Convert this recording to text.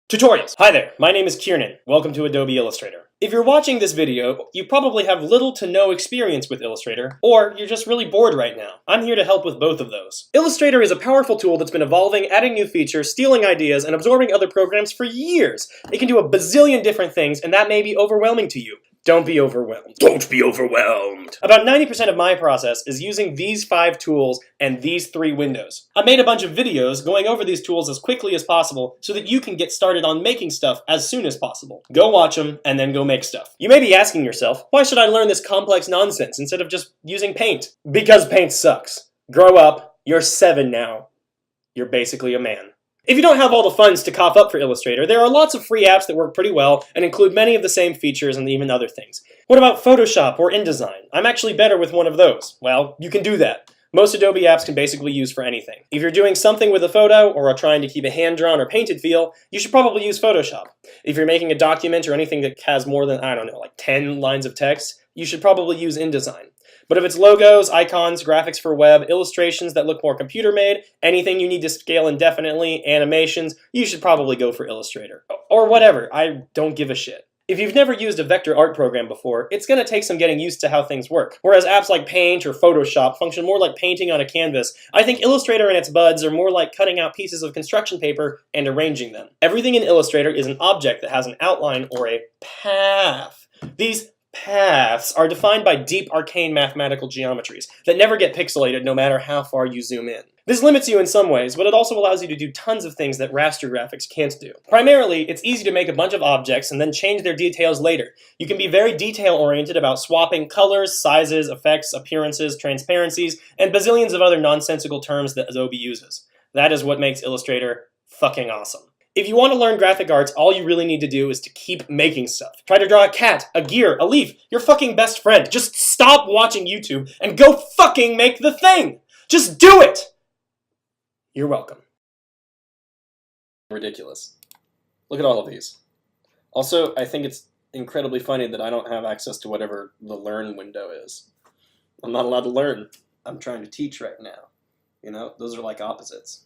Tutorials! Hi there, my name is Kieran. Welcome to Adobe Illustrator. If you're watching this video, you probably have little to no experience with Illustrator, or you're just really bored right now. I'm here to help with both of those. Illustrator is a powerful tool that's been evolving, adding new features, stealing ideas, and absorbing other programs for years. It can do a bazillion different things, and that may be overwhelming to you. Don't be overwhelmed. Don't be overwhelmed! About 90% of my process is using these 5 tools and these 3 windows. I made a bunch of videos going over these tools as quickly as possible so that you can get started on making stuff as soon as possible. Go watch them and then go make stuff. You may be asking yourself, why should I learn this complex nonsense instead of just using Paint? Because Paint sucks. Grow up. You're 7 now. You're basically a man. If you don't have all the funds to cough up for Illustrator, there are lots of free apps that work pretty well and include many of the same features and even other things. What about Photoshop or InDesign? I'm actually better with one of those. Well, you can do that. Most Adobe apps can basically use for anything. If you're doing something with a photo or are trying to keep a hand-drawn or painted feel, you should probably use Photoshop. If you're making a document or anything that has more than, I don't know, like 10 lines of text, you should probably use InDesign. But if it's logos, icons, graphics for web, illustrations that look more computer-made, anything you need to scale indefinitely, animations, you should probably go for Illustrator. Or whatever, I don't give a shit. If you've never used a vector art program before, it's going to take some getting used to how things work. Whereas apps like Paint or Photoshop function more like painting on a canvas, I think Illustrator and its buds are more like cutting out pieces of construction paper and arranging them. Everything in Illustrator is an object that has an outline or a path. These paths are defined by deep arcane mathematical geometries that never get pixelated no matter how far you zoom in. This limits you in some ways, but it also allows you to do tons of things that raster graphics can't do. Primarily, it's easy to make a bunch of objects and then change their details later. You can be very detail-oriented about swapping colors, sizes, effects, appearances, transparencies, and bazillions of other nonsensical terms that Adobe uses. That is what makes Illustrator fucking awesome. If you want to learn graphic arts, all you really need to do is to keep making stuff. Try to draw a cat, a gear, a leaf, your fucking best friend. Just stop watching YouTube and go fucking make the thing! Just do it! You're welcome. Ridiculous. Look at all of these. Also, I think it's incredibly funny that I don't have access to whatever the learn window is. I'm not allowed to learn. I'm trying to teach right now. You know, those are like opposites.